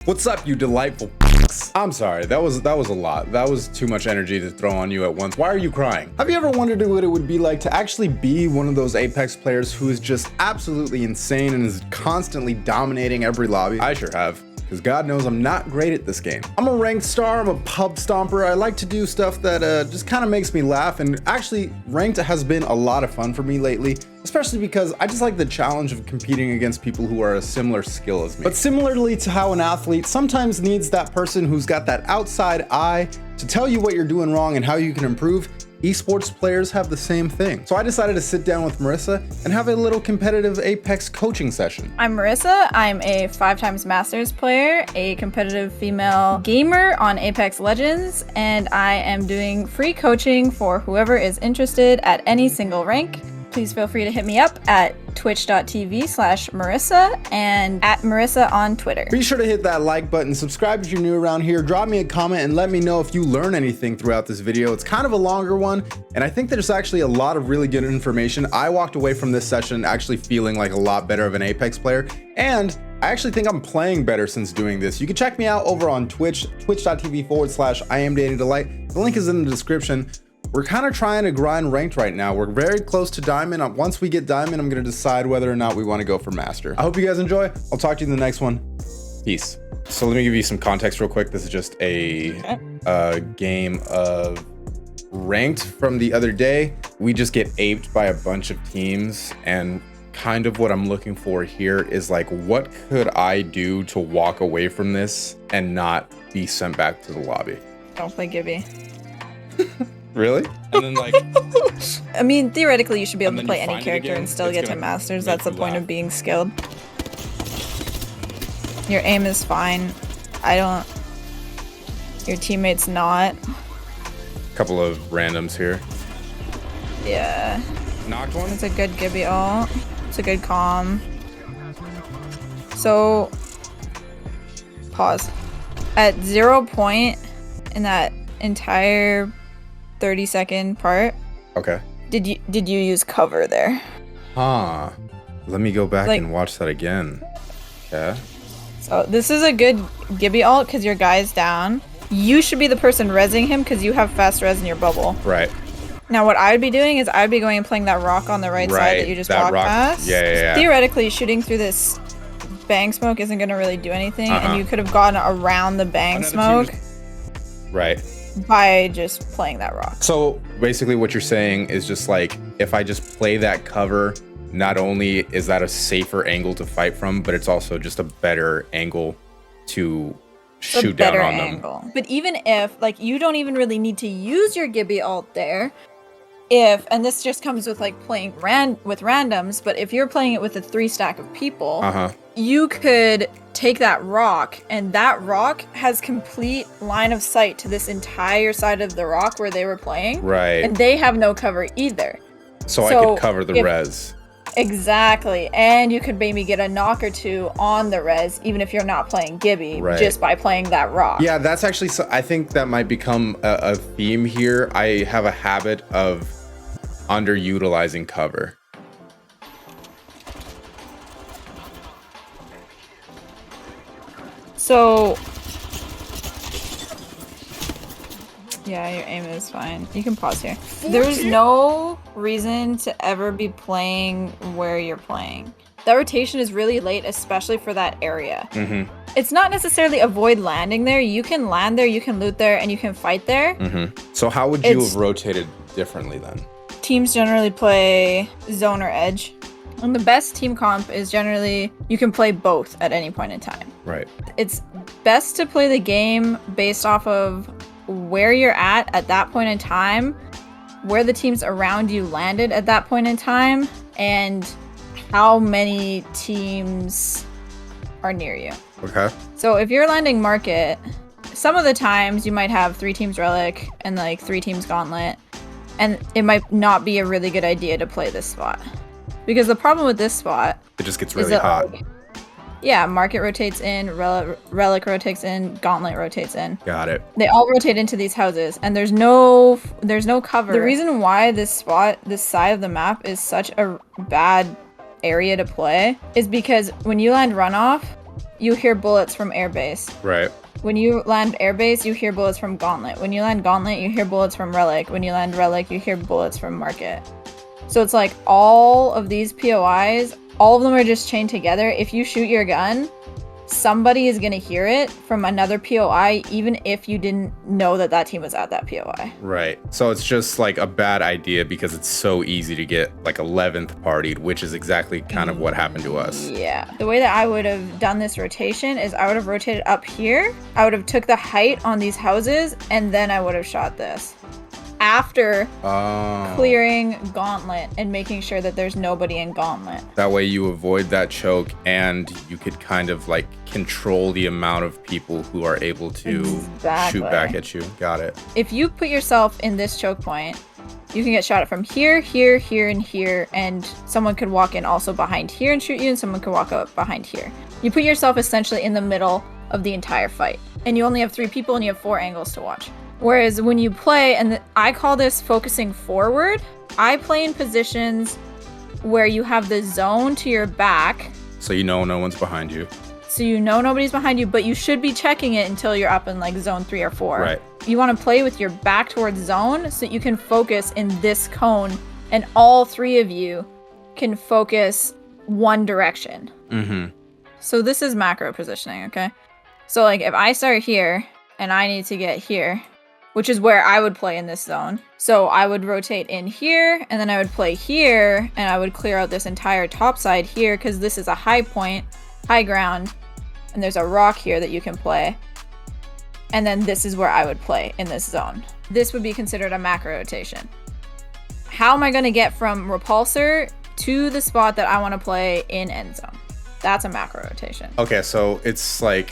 What's up, you delightful f***s? I'm sorry, that was a lot. That was too much energy to throw on you at once. Why are you crying? Have you ever wondered what it would be like to actually be one of those Apex players who is just absolutely insane and is constantly dominating every lobby? I sure have. Because God knows I'm not great at this game. I'm a ranked star, I'm a pub stomper. I like to do stuff that just kind of makes me laugh, and actually ranked has been a lot of fun for me lately, especially because I just like the challenge of competing against people who are a similar skill as me. But similarly to how an athlete sometimes needs that person who's got that outside eye to tell you what you're doing wrong and how you can improve, esports players have the same thing. So I decided to sit down with Maresuh and have a little competitive Apex coaching session. I'm Maresuh. I'm a 5x Masters player, a competitive female gamer on Apex Legends, and I am doing free coaching for whoever is interested at any single rank. Please feel free to hit me up at twitch.tv/Maresuh and at Maresuh on Twitter. Be sure to hit that like button, subscribe if you're new around here, drop me a comment and let me know if you learn anything throughout this video. It's kind of a longer one, and I think there's actually a lot of really good information. I walked away from this session actually feeling like a lot better of an Apex player, and I actually think I'm playing better since doing this. You can check me out over on Twitch, twitch.tv/IamDannyDelight. The link is in the description. We're kind of trying to grind ranked right now. We're very close to diamond. Once we get diamond, I'm going to decide whether or not we want to go for master. I hope you guys enjoy. I'll talk to you in the next one. Peace. So let me give you some context real quick. This is just a game of ranked from the other day. We just get aped by a bunch of teams, and kind of what I'm looking for here is like, what could I do to walk away from this and not be sent back to the lobby? Don't play Gibby. Really? And then like, I mean, theoretically, you should be able to play any character and still get to Masters. That's the point of being skilled. Your aim is fine. Your teammate's not. Couple of randoms here. Yeah. Knocked one? It's a good Gibby ult. It's a good calm. So, pause. At 0 point in that entire 30-second part. Okay. Did you use cover there? Huh. Let me go back and watch that again. Okay. So this is a good Gibby ult because your guy's down. You should be the person rezzing him because you have fast res in your bubble. Right. Now what I would be doing is I would be going and playing that rock on the right side that you just walked past. Yeah. Theoretically, shooting through this bang smoke isn't going to really do anything, and you could have gotten around the bang smoke. Right. By just playing that rock. So basically what you're saying is just like, if I just play that cover, not only is that a safer angle to fight from, but it's also just a better angle to shoot down on them. But even if, like, you don't even really need to use your Gibby ult there, and this just comes with like playing with randoms, but if you're playing it with a 3-stack of people, you could take that rock, and that rock has complete line of sight to this entire side of the rock where they were playing. Right. And they have no cover either. So I could cover the res. Exactly. And you could maybe get a knock or two on the res, even if you're not playing Gibby, just by playing that rock. Yeah, that's actually, I think that might become a theme here. I have a habit of underutilizing cover. So, yeah, your aim is fine. You can pause here. There's no reason to ever be playing where you're playing. That rotation is really late, especially for that area. It's not necessarily avoid landing there. You can land there, you can loot there, and you can fight there. So how would you have rotated differently then? Teams generally play zone or edge. And the best team comp is generally, you can play both at any point in time. Right. It's best to play the game based off of where you're at that point in time, where the teams around you landed at that point in time, and how many teams are near you. Okay. So if you're landing market, some of the times you might have 3 teams relic and like 3 teams gauntlet, and it might not be a really good idea to play this spot. Because the problem with this spot, it just gets really hot. Yeah, market rotates in, relic rotates in, gauntlet rotates in. Got it. They all rotate into these houses, and there's no cover. The reason why this side of the map is such a bad area to play is because when you land runoff, you hear bullets from airbase. Right. When you land airbase, you hear bullets from gauntlet. When you land gauntlet, you hear bullets from relic. When you land relic, you hear bullets from market. So it's like all of these POIs, all of them are just chained together. If you shoot your gun, somebody is going to hear it from another POI, even if you didn't know that that team was at that POI. Right. So it's just like a bad idea because it's so easy to get like 11th partied, which is exactly kind of what happened to us. Yeah. The way that I would have done this rotation is I would have rotated up here. I would have took the height on these houses, and then I would have shot this. After clearing gauntlet and making sure that there's nobody in gauntlet. That way you avoid that choke, and you could kind of like control the amount of people who are able to shoot back at you. Got it. If you put yourself in this choke point, you can get shot at from here, here, here, and here, and someone could walk in also behind here and shoot you, and someone could walk up behind here. You put yourself essentially in the middle of the entire fight, and you only have 3 people and you have 4 angles to watch. Whereas when you play, and I call this focusing forward, I play in positions where you have the zone to your back. So you know no one's behind you. So you know nobody's behind you, but you should be checking it until you're up in like zone 3 or 4. Right. You want to play with your back towards zone so you can focus in this cone, and all 3 of you can focus one direction. Mm-hmm. So this is macro positioning, okay? So like if I start here and I need to get here, which is where I would play in this zone. So I would rotate in here, and then I would play here, and I would clear out this entire top side here, because this is a high point, high ground, and there's a rock here that you can play. And then this is where I would play in this zone. This would be considered a macro rotation. How am I going to get from repulsor to the spot that I want to play in end zone? That's a macro rotation. Okay, so it's like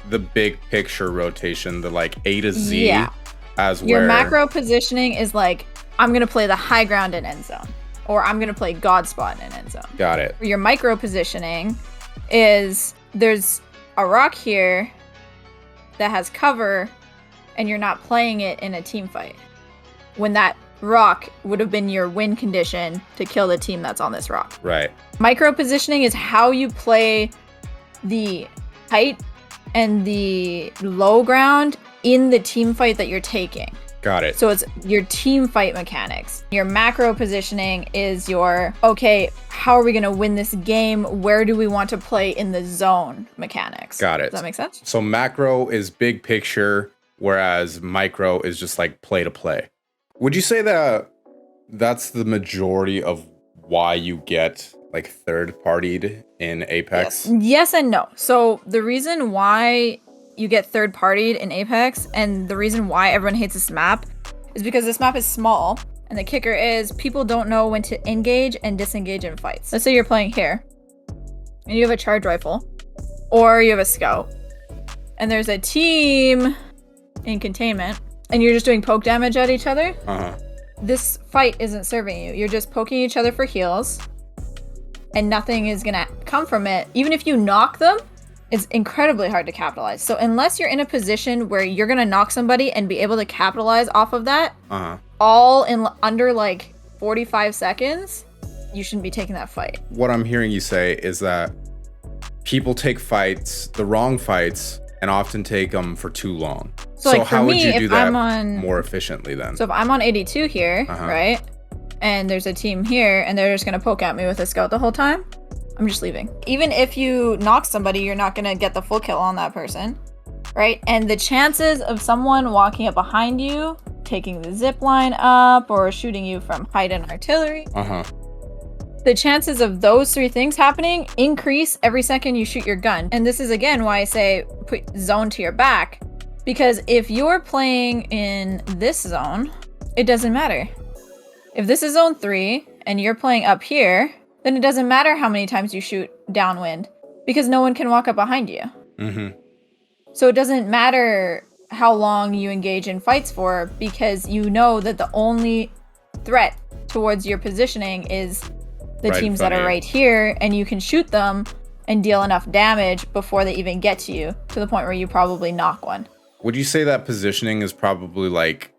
the big picture rotation, the like A to Z. Yeah. As your where... macro positioning is like, I'm going to play the high ground in end zone, or I'm going to play God spot in end zone. Got it. Your micro positioning is there's a rock here that has cover, and you're not playing it in a team fight, when that rock would have been your win condition to kill the team that's on this rock. Right. Micro positioning is how you play the height and the low ground in the team fight that you're taking. Got it. So it's your team fight mechanics. Your macro positioning is your, okay, how are we going to win this game? Where do we want to play in the zone mechanics? Got it. Does that make sense? So macro is big picture, whereas micro is just like play to play. Would you say that that's the majority of why you get like third partied in Apex? Yes and no. So the reason why you get third partied in Apex, and the reason why everyone hates this map, is because this map is small, and the kicker is people don't know when to engage and disengage in fights. Let's say you're playing here, and you have a charge rifle, or you have a scout, and there's a team in containment, and you're just doing poke damage at each other. This fight isn't serving you. You're just poking each other for heals, and nothing is gonna come from it. Even if you knock them, it's incredibly hard to capitalize. So unless you're in a position where you're gonna knock somebody and be able to capitalize off of that, all in under like 45 seconds, you shouldn't be taking that fight. What I'm hearing you say is that people take fights, the wrong fights, and often take them for too long. So like how for would me, you do if that I'm on more efficiently then? So if I'm on 82 here, right, and there's a team here, and they're just gonna poke at me with a scout the whole time, I'm just leaving. Even if you knock somebody, you're not gonna get the full kill on that person, right? And the chances of someone walking up behind you, taking the zip line up, or shooting you from height and artillery, the chances of those 3 things happening increase every second you shoot your gun. And this is again why I say put zone to your back, because if you're playing in this zone, it doesn't matter. If this is zone 3 and you're playing up here, then it doesn't matter how many times you shoot downwind, because no one can walk up behind you. So it doesn't matter how long you engage in fights for, because you know that the only threat towards your positioning is the teams that are right here, and you can shoot them and deal enough damage before they even get to you, to the point where you probably knock one. Would you say that positioning is probably like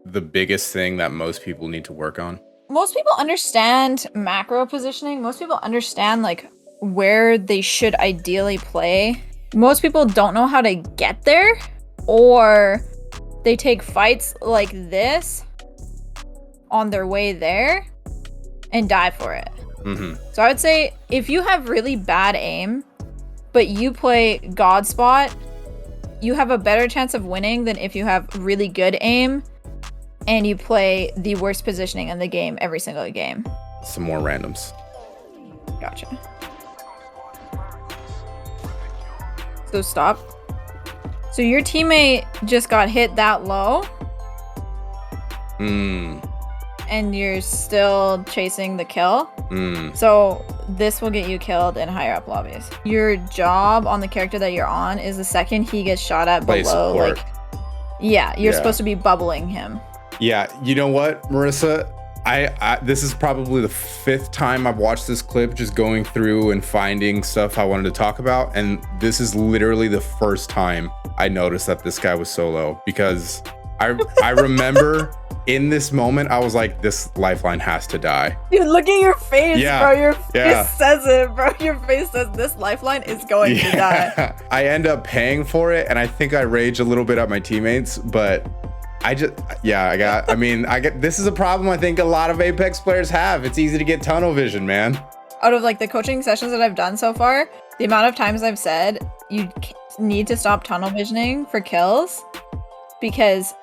the biggest thing that most people need to work on? Most people understand macro positioning. Most people understand like where they should ideally play, most people don't know how to get there, or they take fights like this on their way there and die for it. So I would say if you have really bad aim, but you play God Spot, you have a better chance of winning than if you have really good aim and you play the worst positioning in the game every single game. Some more randoms. Gotcha. So stop. So your teammate just got hit that low. And you're still chasing the kill. So this will get you killed in higher up lobbies. Your job on the character that you're on is the second he gets shot at below, like, yeah, you're supposed to be bubbling him. Yeah, you know what, Maresuh? I this is probably the 5th time I've watched this clip, just going through and finding stuff I wanted to talk about, and this is literally the first time I noticed that this guy was solo, because I remember in this moment I was like, this lifeline has to die. Dude, look at your face, bro. Your face says it, bro. Your face says this lifeline is going to die. I end up paying for it, and I think I rage a little bit at my teammates, but this is a problem I think a lot of Apex players have. It's easy to get tunnel vision, man. Out of like the coaching sessions that I've done so far, the amount of times I've said you need to stop tunnel visioning for kills, because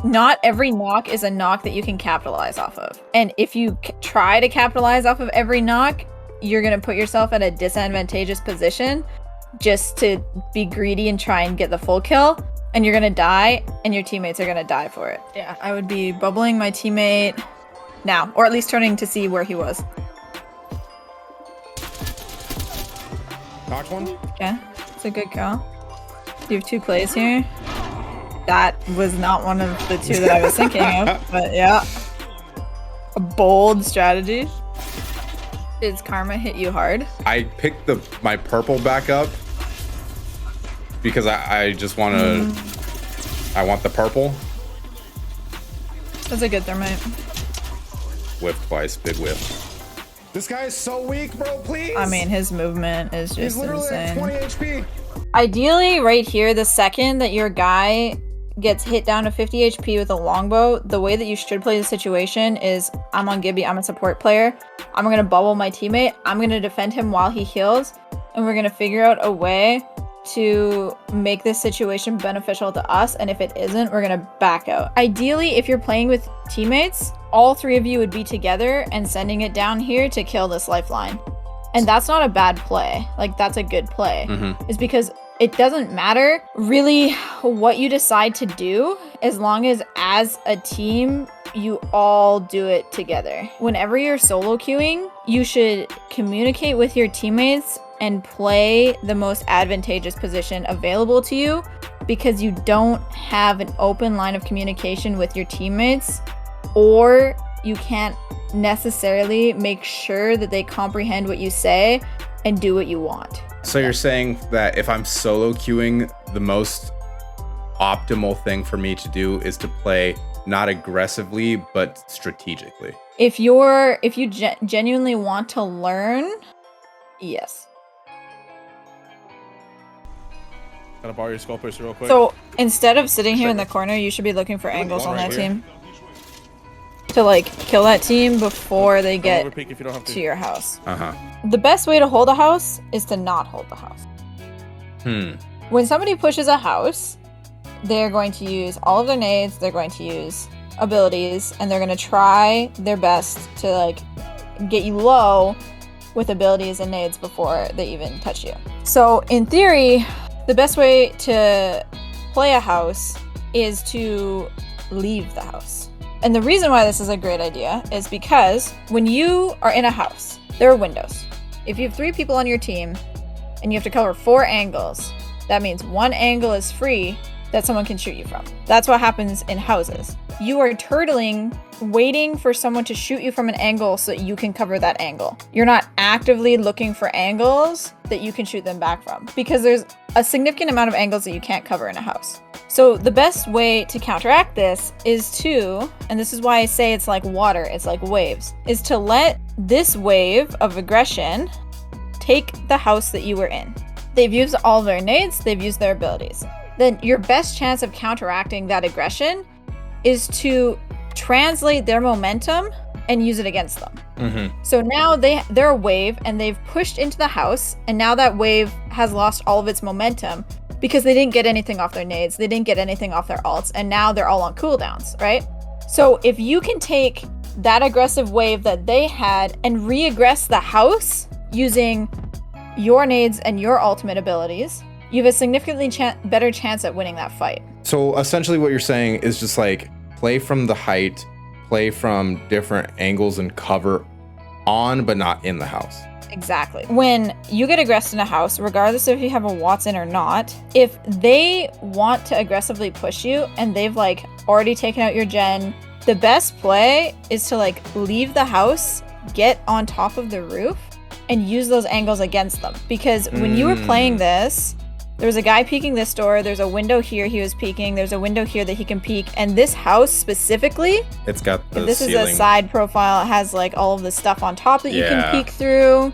not every knock is a knock that you can capitalize off of. And if you try to capitalize off of every knock, you're going to put yourself at a disadvantageous position just to be greedy and try and get the full kill. And you're gonna die, and your teammates are gonna die for it. Yeah, I would be bubbling my teammate now, or at least turning to see where he was. Knocked one? Yeah, it's a good call. You have 2 plays here. That was not one of the 2 that I was thinking of, but yeah. A bold strategy. Did Karma hit you hard? I picked my purple back up because I just want to, I want the purple. That's a good thermite. Whiffed twice, big whiff. This guy is so weak, bro, please. I mean, his movement is just insane. He's literally at 20 HP. Ideally, right here, the second that your guy gets hit down to 50 HP with a longbow, the way that you should play the situation is, I'm on Gibby, I'm a support player. I'm going to bubble my teammate. I'm going to defend him while he heals. And we're going to figure out a way to make this situation beneficial to us, and if it isn't, we're gonna back out. Ideally, if you're playing with teammates, all 3 of you would be together and sending it down here to kill this lifeline. And that's not a bad play. Like, that's a good play. It's because it doesn't matter really what you decide to do, as long as a team you all do it together. Whenever you're solo queuing, you should communicate with your teammates and play the most advantageous position available to you, because you don't have an open line of communication with your teammates, or you can't necessarily make sure that they comprehend what you say and do what you want. So you're saying that if I'm solo queuing, the most optimal thing for me to do is to play not aggressively, but strategically. If you genuinely want to learn, yes. Gotta borrow your scopers real quick. So instead of sitting here in the corner, you should be looking for angles on that team to like kill that team before they get to your house. The best way to hold a house is to not hold the house. When somebody pushes a house, they're going to use all of their nades, they're going to use abilities, and they're going to try their best to like get you low with abilities and nades before they even touch you. So in theory, the best way to play a house is to leave the house. And the reason why this is a great idea is because when you are in a house, there are windows. If you have 3 people on your team and you have to cover 4 angles, that means 1 angle is free that someone can shoot you from. That's what happens in houses. You are turtling, waiting for someone to shoot you from an angle so that you can cover that angle. You're not actively looking for angles that you can shoot them back from, because there's a significant amount of angles that you can't cover in a house. So the best way to counteract this is to, and this is why I say it's like water, it's like waves, is to let this wave of aggression take the house that you were in. They've used all their nades, they've used their abilities. Then your best chance of counteracting that aggression is to translate their momentum and use it against them. So now they're a wave and they've pushed into the house, and now that wave has lost all of its momentum because they didn't get anything off their nades, they didn't get anything off their alts, and now they're all on cooldowns, right? So if you can take that aggressive wave that they had and re-aggress the house using your nades and your ultimate abilities, you have a significantly better chance at winning that fight. So essentially what you're saying is just like play from the height, play from different angles and cover on, but not in the house. Exactly. When you get aggressed in a house, regardless of if you have a Watson or not, if they want to aggressively push you and they've like already taken out your gen, the best play is to like leave the house, get on top of the roof, and use those angles against them. Because when you were playing this, there was a guy peeking this door, there's a window here he was peeking, there's a window here that he can peek, and this house specifically, it's got the this ceiling. Is a side profile, it has like all of the stuff on top that you can peek through.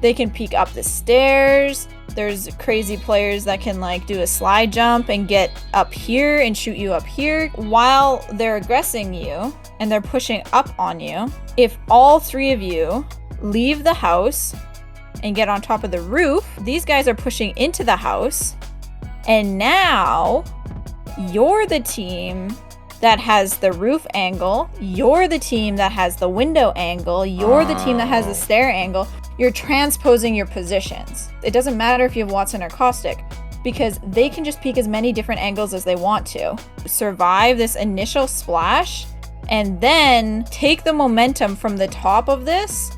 They can peek up the stairs. There's crazy players that can like do a slide jump and get up here and shoot you up here while they're aggressing you and they're pushing up on you. If all three of you leave the house and get on top of the roof, these guys are pushing into the house, and now you're the team that has the roof angle, you're the team that has the window angle, you're the team that has the stair angle. You're transposing your positions. It doesn't matter if you have Watson or Caustic, because they can just peek as many different angles as they want to. Survive this initial splash, and then take the momentum from the top of this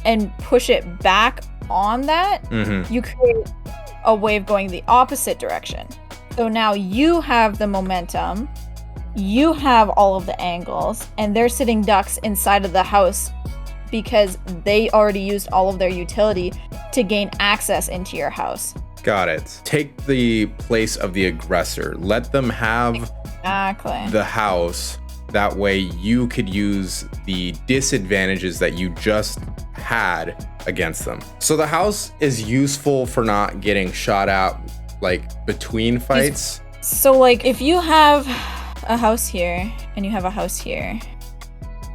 and push it back on that. You create a wave going the opposite direction. So now you have the momentum, you have all of the angles, and they're sitting ducks inside of the house because they already used all of their utility to gain access into your house. Got it. Take the place of the aggressor. Let them have the house. That way you could use the disadvantages that you just had against them. So the house is useful for not getting shot at like between fights. So like if you have a house here and you have a house here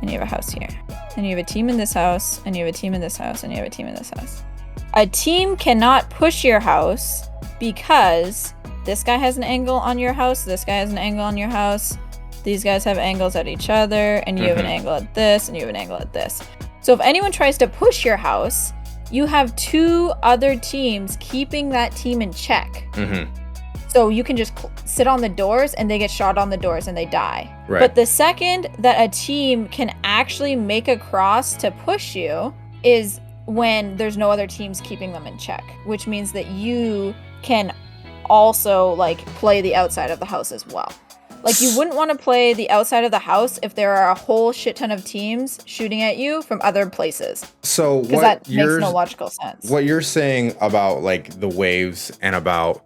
and you have a house here and you have a team in this house and you have a team in this house and you have a team in this house. A team cannot push your house because this guy has an angle on your house, this guy has an angle on your house, these guys have angles at each other, and you have an angle at this, and you have an angle at this. So if anyone tries to push your house, you have two other teams keeping that team in check. So you can just sit on the doors and they get shot on the doors and they die. Right. But the second that a team can actually make a cross to push you is when there's no other teams keeping them in check, which means that you can also like play the outside of the house as well. Like you wouldn't want to play the outside of the house if there are a whole shit ton of teams shooting at you from other places. So because that makes no logical sense. What you're saying about like the waves and about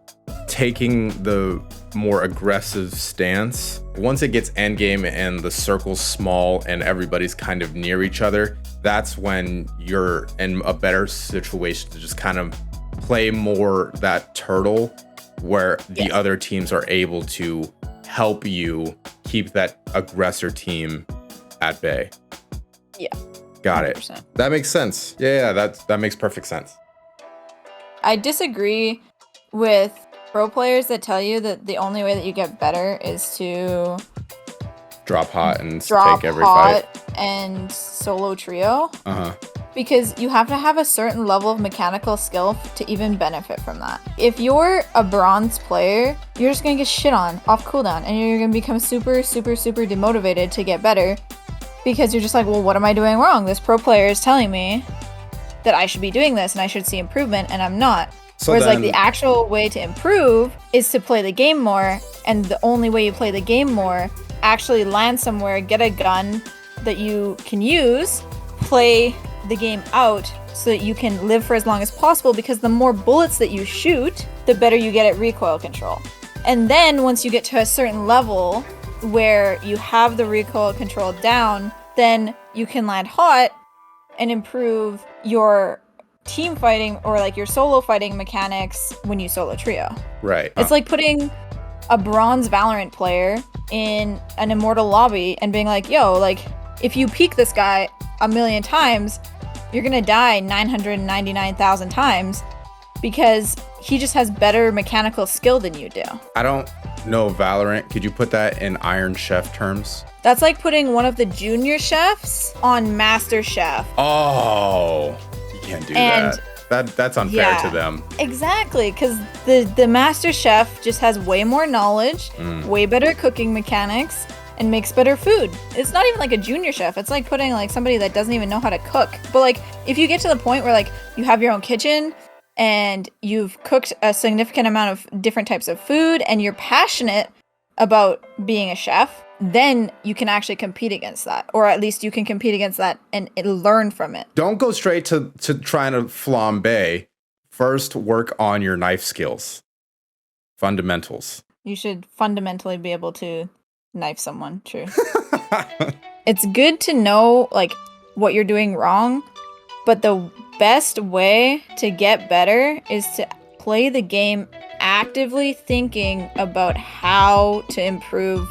taking the more aggressive stance, once it gets endgame and the circle's small and everybody's kind of near each other, that's when you're in a better situation to just kind of play more that turtle where the other teams are able to help you keep that aggressor team at bay. Yeah. Got 100%. it. That makes sense. Yeah, that makes perfect sense. I disagree with pro players that tell you that the only way that you get better is to drop hot and take every fight and solo trio. Because you have to have a certain level of mechanical skill to even benefit from that. If you're a bronze player, you're just gonna get shit on off cooldown and you're gonna become super, super, super demotivated to get better because you're just like, well, what am I doing wrong? This pro player is telling me that I should be doing this and I should see improvement and I'm not. So whereas like the actual way to improve is to play the game more, and the only way you play the game more, actually land somewhere, get a gun that you can use, play the game out so that you can live for as long as possible, because the more bullets that you shoot, the better you get at recoil control. And then once you get to a certain level where you have the recoil control down, then you can land hot and improve your team fighting or like your solo fighting mechanics when you solo trio. Right. It's like putting a bronze Valorant player in an immortal lobby and being like, yo, like if you peek this guy a million times, you're gonna die 999,000 times because he just has better mechanical skill than you do. I don't know Valorant. Could you put that in Iron Chef terms? That's like putting one of the junior chefs on Master Chef. Oh, you can't do that. That's unfair to them. Exactly, because the Master Chef just has way more knowledge, way better cooking mechanics, and makes better food. It's not even like a junior chef. It's like putting like somebody that doesn't even know how to cook. But like if you get to the point where like you have your own kitchen and you've cooked a significant amount of different types of food and you're passionate about being a chef, then you can actually compete against that, or at least you can compete against that and learn from it. Don't go straight to trying to flambe. First, work on your knife skills. Fundamentals. You should fundamentally be able to knife someone. True. It's good to know like what you're doing wrong, but the best way to get better is to play the game actively thinking about how to improve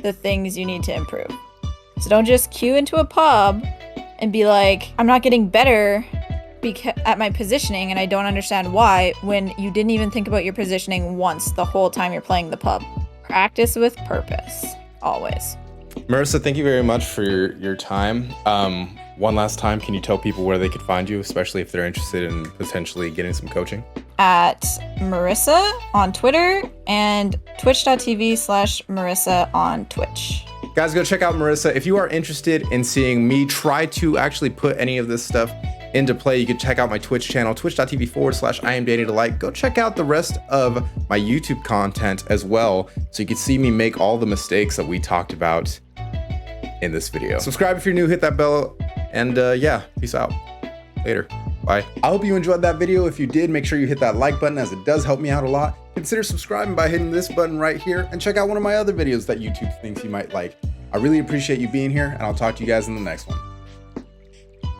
the things you need to improve. So don't just queue into a pub and be like, I'm not getting better at my positioning and I don't understand why, when you didn't even think about your positioning once the whole time you're playing the pub. Practice with purpose, always. Maresuh, thank you very much for your time. One last time, can you tell people where they could find you, especially if they're interested in potentially getting some coaching? At Maresuh on Twitter and twitch.tv/Maresuh on Twitch. Guys, go check out Maresuh. If you are interested in seeing me try to actually put any of this stuff into play, you can check out my Twitch channel, twitch.tv/IamDannyDelight. Go check out the rest of my YouTube content as well, so you can see me make all the mistakes that we talked about in this video. Subscribe if you're new, hit that bell, and yeah, peace out. Later. Bye. I hope you enjoyed that video. If you did, make sure you hit that like button, as it does help me out a lot. Consider subscribing by hitting this button right here, and check out one of my other videos that YouTube thinks you might like. I really appreciate you being here, and I'll talk to you guys in the next one.